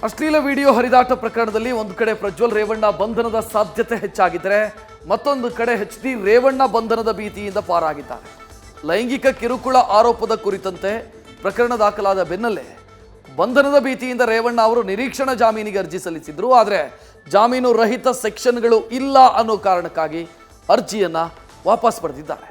ಅಶ್ಲೀಲ ವಿಡಿಯೋ ಹರಿದಾಟ ಪ್ರಕರಣದಲ್ಲಿ ಒಂದು ಕಡೆ ಪ್ರಜ್ವಲ್ ರೇವಣ್ಣ ಬಂಧನದ ಸಾಧ್ಯತೆ ಹೆಚ್ಚಾಗಿದ್ದರೆ ಮತ್ತೊಂದು ಕಡೆ ಎಚ್ ಡಿ ರೇವಣ್ಣ ಬಂಧನದ ಭೀತಿಯಿಂದ ಪಾರಾಗಿದ್ದಾರೆ. ಲೈಂಗಿಕ ಕಿರುಕುಳ ಆರೋಪದ ಕುರಿತಂತೆ ಪ್ರಕರಣ ದಾಖಲಾದ ಬೆನ್ನಲ್ಲೇ ಬಂಧನದ ಭೀತಿಯಿಂದ ರೇವಣ್ಣ ಅವರು ನಿರೀಕ್ಷಣಾ ಜಾಮೀನಿಗೆ ಅರ್ಜಿ ಸಲ್ಲಿಸಿದ್ರು. ಆದರೆ ಜಾಮೀನು ರಹಿತ ಸೆಕ್ಷನ್ಗಳು ಇಲ್ಲ ಅನ್ನೋ ಕಾರಣಕ್ಕಾಗಿ ಅರ್ಜಿಯನ್ನ ವಾಪಸ್ ಪಡೆದಿದ್ದಾರೆ.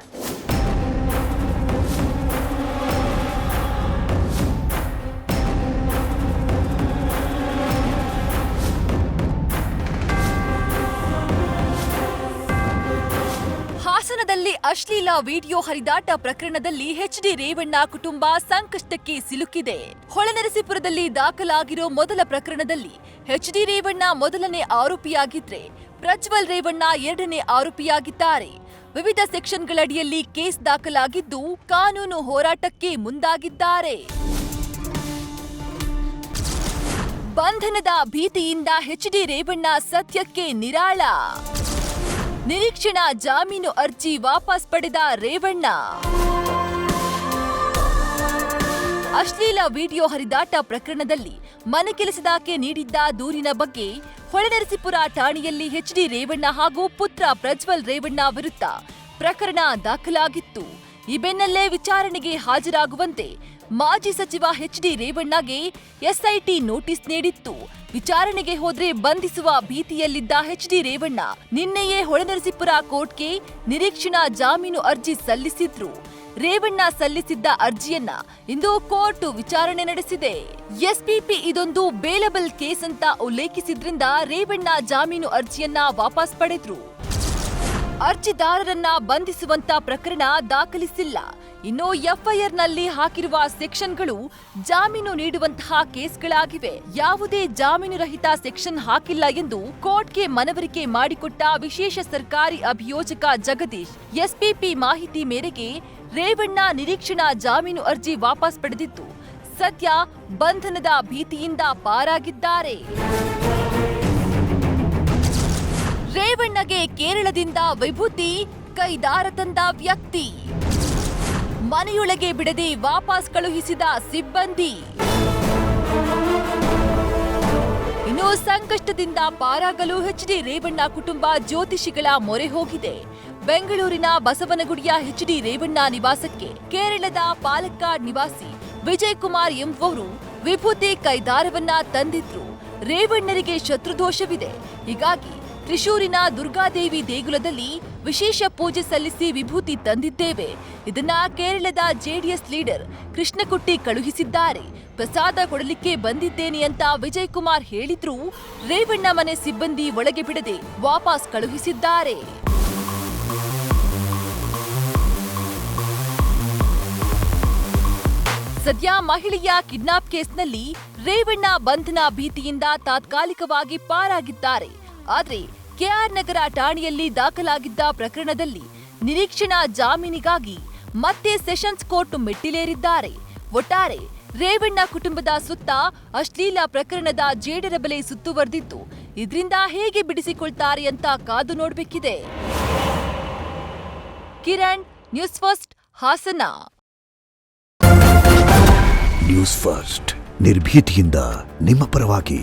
ಹಾಸನದಲ್ಲಿ ಅಶ್ಲೀಲ ವಿಡಿಯೋ ಹರಿದಾಟ ಪ್ರಕರಣದಲ್ಲಿ ಎಚ್ ಡಿ ರೇವಣ್ಣ ಕುಟುಂಬ ಸಂಕಷ್ಟಕ್ಕೆ ಸಿಲುಕಿದೆ. ಹೊಳೆನರಸೀಪುರದಲ್ಲಿ ದಾಖಲಾಗಿರೋ ಮೊದಲ ಪ್ರಕರಣದಲ್ಲಿ ಎಚ್ ಡಿ ರೇವಣ್ಣ ಮೊದಲನೇ ಆರೋಪಿಯಾಗಿದ್ರೆ ಪ್ರಜ್ವಲ್ ರೇವಣ್ಣ ಎರಡನೇ ಆರೋಪಿಯಾಗಿದ್ದಾರೆ. ವಿವಿಧ ಸೆಕ್ಷನ್ಗಳಡಿಯಲ್ಲಿ ಕೇಸ್ ದಾಖಲಾಗಿದ್ದು ಕಾನೂನು ಹೋರಾಟಕ್ಕೆ ಮುಂದಾಗಿದ್ದಾರೆ. ಬಂಧನದ ಭೀತಿಯಿಂದ ಎಚ್ ಡಿ ರೇವಣ್ಣ ಸದ್ಯಕ್ಕೆ ನಿರಾಳ. ನಿರೀಕ್ಷಣಾ ಜಾಮೀನು ಅರ್ಜಿ ವಾಪಸ್ ಪಡೆದ ರೇವಣ್ಣ. ಅಶ್ಲೀಲ ವಿಡಿಯೋ ಹರಿದಾಟ ಪ್ರಕರಣದಲ್ಲಿ ಮನೆ ಕೆಲಸದಾಕೆ ನೀಡಿದ್ದ ದೂರಿನ ಬಗ್ಗೆ ಹೊಳೆನರಸೀಪುರ ಠಾಣೆಯಲ್ಲಿ ಎಚ್ ಡಿ ರೇವಣ್ಣ ಹಾಗೂ ಪುತ್ರ ಪ್ರಜ್ವಲ್ ರೇವಣ್ಣ ವಿರುದ್ಧ ಪ್ರಕರಣ ದಾಖಲಾಗಿತ್ತು. ಈ ಬೆನ್ನಲ್ಲೇ ವಿಚಾರಣೆಗೆ ಹಾಜರಾಗುವಂತೆ ಮಾಜಿ ಸಚಿವ ಎಚ್ ಡಿ ರೇವಣ್ಣಗೆ ಎಸ್ಐಟಿ ನೋಟಿಸ್ ನೀಡಿತ್ತು. ವಿಚಾರಣೆಗೆ ಹೋದ್ರೆ ಬಂಧಿಸುವ ಭೀತಿಯಲ್ಲಿದ್ದ ಎಚ್ ಡಿ ರೇವಣ್ಣ ನಿನ್ನೆಯೇ ಹೊಳೆನರಸೀಪುರ ಕೋರ್ಟ್ಗೆ ನಿರೀಕ್ಷಣಾ ಜಾಮೀನು ಅರ್ಜಿ ಸಲ್ಲಿಸಿದ್ರು. ರೇವಣ್ಣ ಸಲ್ಲಿಸಿದ್ದ ಅರ್ಜಿಯನ್ನ ಇಂದು ಕೋರ್ಟ್ ವಿಚಾರಣೆ ನಡೆಸಿದೆ. ಎಸ್ಪಿಪಿ ಇದೊಂದು ಬೇಲಬಲ್ ಕೇಸ್ ಅಂತ ಉಲ್ಲೇಖಿಸಿದ್ರಿಂದ ರೇವಣ್ಣ ಜಾಮೀನು ಅರ್ಜಿಯನ್ನ ವಾಪಸ್ ಪಡೆದ್ರು. ಅರ್ಜಿದಾರರನ್ನ ಬಂಧಿಸುವಂತ ಪ್ರಕರಣ ದಾಖಲಿಸಿಲ್ಲ. ಇನ್ನು ಎಫ್ಐಆರ್ನಲ್ಲಿ ಹಾಕಿರುವ ಸೆಕ್ಷನ್ಗಳು ಜಾಮೀನು ನೀಡುವಂತಹ ಕೇಸ್ಗಳಾಗಿವೆ. ಯಾವುದೇ ಜಾಮೀನು ರಹಿತ ಸೆಕ್ಷನ್ ಹಾಕಿಲ್ಲ ಎಂದು ಕೋರ್ಟ್ಗೆ ಮನವರಿಕೆ ಮಾಡಿಕೊಟ್ಟ ವಿಶೇಷ ಸರ್ಕಾರಿ ಅಭಿಯೋಜಕ ಜಗದೀಶ್ ಎಸ್ಪಿಪಿ ಮಾಹಿತಿ ಮೇರೆಗೆ ರೇವಣ್ಣ ನಿರೀಕ್ಷಣಾ ಜಾಮೀನು ಅರ್ಜಿ ವಾಪಸ್ ಪಡೆದಿದ್ದು ಸದ್ಯ ಬಂಧನದ ಭೀತಿಯಿಂದ ಪಾರಾಗಿದ್ದಾರೆ. ರೇವಣ್ಣಗೆ ಕೇರಳದಿಂದ ವಿಭೂತಿ ಕೈದಾರ ತಂದ ವ್ಯಕ್ತಿ. ಮನೆಯೊಳಗೆ ಬಿಡದೆ ವಾಪಸ್ ಕಳುಹಿಸಿದ ಸಿಬ್ಬಂದಿ. ಇನ್ನು ಸಂಕಷ್ಟದಿಂದ ಪಾರಾಗಲು ಎಚ್ ಡಿ ರೇವಣ್ಣ ಕುಟುಂಬ ಜ್ಯೋತಿಷಿಗಳ ಮೊರೆ ಹೋಗಿದೆ. ಬೆಂಗಳೂರಿನ ಬಸವನಗುಡಿಯ ಎಚ್ ಡಿ ರೇವಣ್ಣ ನಿವಾಸಕ್ಕೆ ಕೇರಳದ ಪಾಲಕ್ಕಾಡ್ ನಿವಾಸಿ ವಿಜಯ್ ಕುಮಾರ್ ಎಂಬುವರು ವಿಭೂತಿ ಕೈದಾರವನ್ನ ತಂದಿದ್ರು. ರೇವಣ್ಣರಿಗೆ ಶತ್ರುದೋಷವಿದೆ. ಹೀಗಾಗಿ ತ್ರಿಶೂರಿನ ದುರ್ಗಾದೇವಿ ದೇಗುಲದಲ್ಲಿ ವಿಶೇಷ ಪೂಜೆ ಸಲ್ಲಿಸಿ ವಿಭೂತಿ ತಂದಿದ್ದೇವೆ. ಇದನ್ನ ಕೇರಳದ ಜೆಡಿಎಸ್ ಲೀಡರ್ ಕೃಷ್ಣಕುಟ್ಟಿ ಕಳುಹಿಸಿದ್ದಾರೆ. ಪ್ರಸಾದ ಕೊಡಲಿಕ್ಕೆ ಬಂದಿದ್ದೇನೆ ಅಂತ ವಿಜಯ್ ಕುಮಾರ್ ಹೇಳಿದ್ರು. ರೇವಣ್ಣ ಮನೆ ಸಿಬ್ಬಂದಿ ಒಳಗೆ ಬಿಡದೆ ವಾಪಸ್ ಕಳುಹಿಸಿದ್ದಾರೆ. ಸದ್ಯ ಮಹಿಳೆಯ ಕಿಡ್ನಾಪ್ ಕೇಸ್ನಲ್ಲಿ ರೇವಣ್ಣ ಬಂಧನ ಭೀತಿಯಿಂದ ತಾತ್ಕಾಲಿಕವಾಗಿ ಪಾರಾಗಿದ್ದಾರೆ. ಆದ್ರೆ ಕೆಆರ್ ನಗರ ಠಾಣೆಯಲ್ಲಿ ದಾಖಲಾಗಿದ್ದ ಪ್ರಕರಣದಲ್ಲಿ ನಿರೀಕ್ಷಣಾ ಜಾಮೀನಿಗಾಗಿ ಮತ್ತೆ ಸೆಷನ್ಸ್ ಕೋರ್ಟ್ ಮೆಟ್ಟಿಲೇರಿದ್ದಾರೆ. ಒಟ್ಟಾರೆ ರೇವಣ್ಣ ಕುಟುಂಬದ ಸುತ್ತ ಅಶ್ಲೀಲ ಪ್ರಕರಣದ ಜೇಡರಬಲೆ ಸುತ್ತುವರೆದಿದ್ದು ಇದರಿಂದ ಹೇಗೆ ಬಿಡಿಸಿಕೊಳ್ತಾರೆ ಅಂತ ಕಾದು ನೋಡಬೇಕಿದೆ. Kiran, News First, Hassan. News First ನಿರ್ಭೀತಿಯಿಂದ ನಿಮ್ಮ ಪರವಾಗಿ.